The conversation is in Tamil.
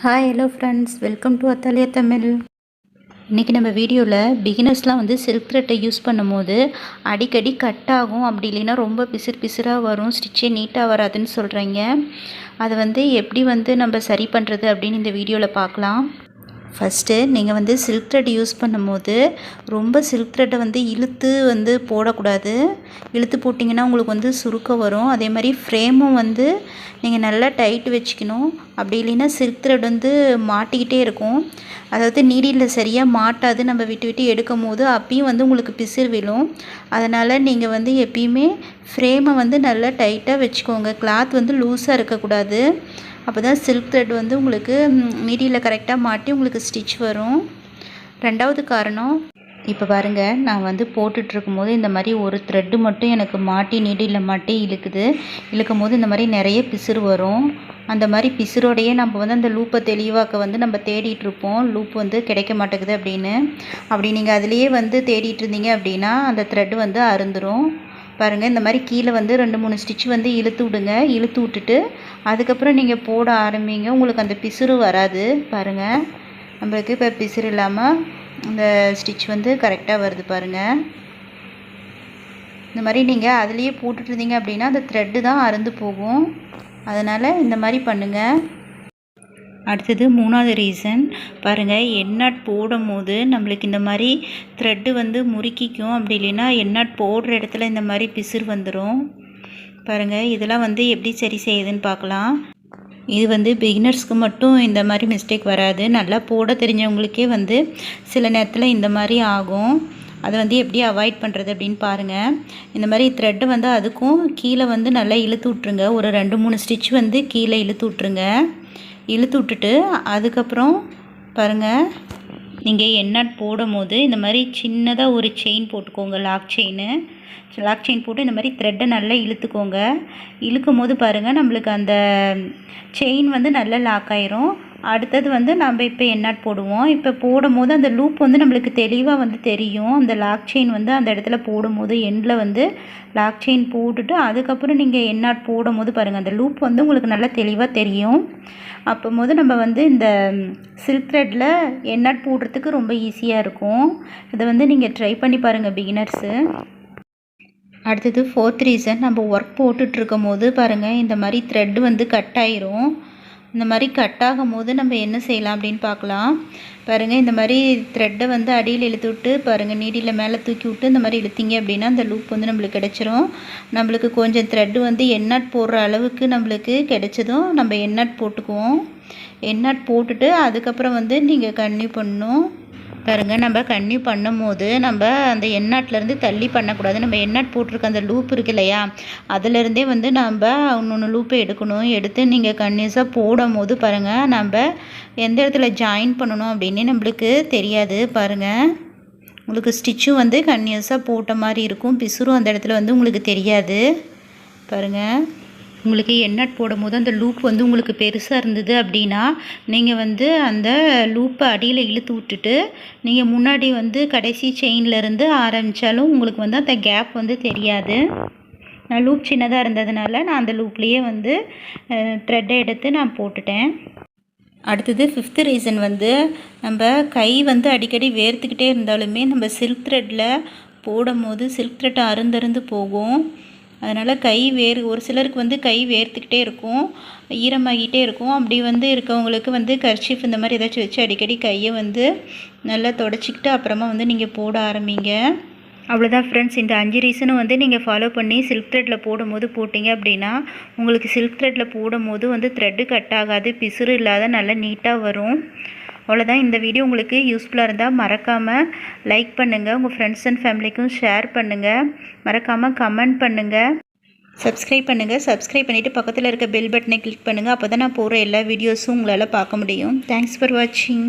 Hi hello friends, welcome to அத்தாலியா தமிழ். இன்றைக்கி நம்ம வீடியோவில் பிகினர்ஸ்லாம் வந்து சில்க் த்ரெட்டை யூஸ் பண்ணும்போது அடிக்கடி கட் ஆகும், அப்படி இல்லைன்னா ரொம்ப பிசுறாக வரும், ஸ்டிச்சே நீட்டாக வராதுன்னு சொல்கிறீங்க. அதை வந்து எப்படி வந்து நம்ம சரி பண்ணுறது அப்படின்னு இந்த வீடியோவில் பார்க்கலாம். ஃபஸ்ட்டு நீங்கள் வந்து சில்க் த்ரெட் யூஸ் பண்ணும்போது ரொம்ப சில்க் த்ரெட்டை வந்து இழுத்து வந்து போடக்கூடாது. இழுத்து போட்டிங்கன்னா உங்களுக்கு வந்து சுருக்கம் வரும். அதே மாதிரி ஃப்ரேமும் வந்து நீங்கள் நல்லா டைட் வச்சுக்கணும். அப்படி இல்லைன்னா சில்க் த்ரெட் வந்து மாட்டிக்கிட்டே இருக்கும். அதாவது நீடியில் சரியாக மாட்டாது. நம்ம விட்டு விட்டு எடுக்கும் போது அப்பயும் வந்து உங்களுக்கு பிசிறு விழும். அதனால் நீங்கள் வந்து எப்பயுமே ஃப்ரேமை வந்து நல்லா டைட்டாக வச்சுக்கோங்க. கிளாத் வந்து லூஸாக இருக்கக்கூடாது. அப்போ தான் சில்க் த்ரெட் வந்து உங்களுக்கு நீடியில் கரெக்டாக மாட்டி உங்களுக்கு ஸ்டிச் வரும். ரெண்டாவது காரணம், இப்போ பாருங்கள், நான் வந்து போட்டுட்ருக்கும் போது இந்த மாதிரி ஒரு த்ரெட்டு மட்டும் எனக்கு மாட்டி நீடியில் மாட்டி இழுக்கும் போது இந்த மாதிரி நிறைய பிசுறு வரும். அந்த மாதிரி பிசுரோடையே நம்ம வந்து அந்த லூப்பை தெளிவாக்க வந்து நம்ம தேடிட்டுருப்போம். லூப் வந்து கிடைக்க மாட்டேங்குது அப்படின்னு. அப்படி நீங்கள் அதுலேயே வந்து தேடிட்டு இருந்தீங்க அப்படின்னா அந்த த்ரெட்டு வந்து அறுந்துடும். பாருங்கள், இந்த மாதிரி கீழே வந்து 2-3 ஸ்டிச் வந்து இழுத்து விடுங்க. இழுத்து விட்டுட்டு அதுக்கப்புறம் நீங்கள் போட ஆரம்பிங்க. உங்களுக்கு அந்த பிசுறு வராது. பாருங்கள், நம்மளுக்கு இப்போ பிசுறு இல்லாமல் இந்த ஸ்டிச் வந்து கரெக்டாக வருது. பாருங்கள், இந்த மாதிரி நீங்கள் அதுலேயே போட்டுட்டு இருந்தீங்க அப்படின்னா அந்த த்ரெட்டு தான் அறுந்து போகும். அதனால் இந்த மாதிரி பண்ணுங்கள். அடுத்தது 3வது ரீசன் பாருங்கள், எண்ணாட் போடும் போது நம்மளுக்கு இந்த மாதிரி த்ரெட்டு வந்து முறுக்கிக்கும். அப்படி இல்லைன்னா எண்ணாட் போடுற இடத்துல இந்த மாதிரி பிசுறு வந்துடும். பாருங்கள், இதெல்லாம் வந்து எப்படி சரி செய்யுதுன்னு பார்க்கலாம். இது வந்து பிகினர்ஸ்க்கு மட்டும் இந்த மாதிரி மிஸ்டேக் வராது. நல்லா போட தெரிஞ்சவங்களுக்கே வந்து சில நேரத்தில் இந்த மாதிரி ஆகும். அதை வந்து எப்படி அவாய்ட் பண்ணுறது அப்படின்னு பாருங்கள். இந்த மாதிரி த்ரெட்டு வந்து அதுக்கும் கீழே வந்து நல்லா இழுத்து விட்ருங்க. ஒரு 2-3 ஸ்டிச் வந்து கீழே இழுத்து விட்ருங்க. இழுத்து விட்டுட்டு அதுக்கப்புறம் பாருங்கள், நீங்கள் எண்ணாட் போடும் போது இந்த மாதிரி சின்னதாக ஒரு செயின் போட்டுக்கோங்க. லாக் செயின் போட்டு இந்த மாதிரி த்ரெட்டை நல்லா இழுத்துக்கோங்க. இழுக்கும் போது பாருங்கள், நம்மளுக்கு அந்த செயின் வந்து நல்லா லாக் ஆயிரும். அடுத்தது வந்து நம்ம இப்போ எண்ணாட் போடுவோம். இப்போ போடும் போது அந்த லூப் வந்து நம்மளுக்கு தெளிவாக வந்து தெரியும். அந்த லாக் செயின் வந்து அந்த இடத்துல போடும்போது எண்டில் வந்து லாக் செயின் போட்டுட்டு அதுக்கப்புறம் நீங்கள் எண்ணாட் போடும் போது பாருங்கள், அந்த லூப் வந்து உங்களுக்கு நல்லா தெளிவாக தெரியும். அப்போது நம்ம வந்து இந்த சில்க் த்ரெட்டில் எண்ணாட் போடுறதுக்கு ரொம்ப ஈஸியாக இருக்கும். இதை வந்து நீங்கள் ட்ரை பண்ணி பாருங்கள் பிகினர்ஸு. அடுத்தது 4th ரீசன், நம்ம ஒர்க் போட்டுட்ருக்கும் போது பாருங்கள், இந்த மாதிரி த்ரெட்டு வந்து கட் ஆயிரும். இந்த மாதிரி கட் ஆகும் போது நம்ம என்ன செய்யலாம் அப்படின்னு பார்க்கலாம். பாருங்கள், இந்த மாதிரி த்ரெட்டை வந்து அடியில் இழுத்து விட்டு பாருங்கள், நீடியில் மேலே தூக்கி விட்டு இந்த மாதிரி இழுத்திங்க அப்படின்னா அந்த லூப் வந்து நம்மளுக்கு கிடச்சிரும். நம்மளுக்கு கொஞ்சம் த்ரெட்டு வந்து எண்ணாட் போடுற அளவுக்கு நம்மளுக்கு கிடச்சதும் நம்ம எண்ணாட் போட்டுக்குவோம். எண்ணாட் போட்டுட்டு அதுக்கப்புறம் வந்து நீங்கள் கன்டினியூ பண்ணணும். பாருங்கள், நம்ம கன்டினியூ பண்ணும் போது நம்ம அந்த எண்ணாட்லேருந்து தள்ளி பண்ணக்கூடாது. நம்ம எண்ணாட் போட்டிருக்க அந்த லூப் இருக்கு இல்லையா, அதிலேருந்தே வந்து நம்ம இன்னொன்று லூப்பை எடுக்கணும். எடுத்து நீங்கள் கன்டினியூஸாக போடும் போது பாருங்கள், நம்ம எந்த இடத்துல ஜாயின் பண்ணணும் அப்படின்னு நம்மளுக்கு தெரியாது. பாருங்கள், உங்களுக்கு ஸ்டிச்சும் வந்து கன்டினியூஸாக போட்ட மாதிரி இருக்கும். பிசுறும் அந்த இடத்துல வந்து உங்களுக்கு தெரியாது. பாருங்கள், உங்களுக்கு எண்ணாட் போடும் போது அந்த லூப் வந்து உங்களுக்கு பெருசாக இருந்தது அப்படின்னா நீங்கள் வந்து அந்த லூப்பை அடியில் இழுத்து விட்டுட்டு நீங்கள் முன்னாடி வந்து கடைசி செயின்லேருந்து ஆரம்பித்தாலும் உங்களுக்கு வந்து அந்த கேப் வந்து தெரியாது. நான் லூப் சின்னதாக இருந்ததுனால நான் அந்த லூப்லேயே வந்து த்ரெட்டை எடுத்து நான் போட்டுட்டேன். அடுத்தது 5th ரீசன் வந்து, நம்ம கை வந்து அடிக்கடி வேர்த்துக்கிட்டே இருந்தாலுமே நம்ம சில்க் த்ரெட்டில் போடும் போது சில்க் த்ரெட்டை அருந்து போகும். அதனால் ஒரு சிலருக்கு வந்து கை வேர்த்துக்கிட்டே இருக்கும், ஈரமாகிட்டே இருக்கும். அப்படி வந்து இருக்கவங்களுக்கு வந்து கர்ச்சீஃப் இந்த மாதிரி ஏதாச்சும் வச்சு அடிக்கடி கையை வந்து நல்லா தொடச்சிக்கிட்டு அப்புறமா வந்து நீங்கள் போட ஆரம்பிங்க. அவ்வளோதான் ஃப்ரெண்ட்ஸ். இந்த 5 ரீசனும் வந்து நீங்கள் ஃபாலோ பண்ணி சில்க் த்ரெட்டில் போடும்போது போட்டிங்க அப்படின்னா உங்களுக்கு சில்க் த்ரெட்டில் போடும்போது வந்து த்ரெட்டு கட் ஆகாது, பிசுறு இல்லாத நல்லா நீட்டாக வரும். அவ்வளோதான். இந்த வீடியோ உங்களுக்கு யூஸ்ஃபுல்லாக இருந்தால் மறக்காமல் லைக் பண்ணுங்கள், உங்கள் ஃப்ரெண்ட்ஸ் அண்ட் ஃபேமிலிக்கும் ஷேர் பண்ணுங்கள், மறக்காமல் கமெண்ட் பண்ணுங்கள், சப்ஸ்கிரைப் பண்ணுங்கள். சப்ஸ்கிரைப் பண்ணிவிட்டு பக்கத்தில் இருக்க பெல் பட்டனை கிளிக் பண்ணுங்கள். அப்போ தான் நான் போகிற எல்லா வீடியோஸும் உங்களால் பார்க்க முடியும். தேங்க்ஸ் ஃபார் வாட்சிங்.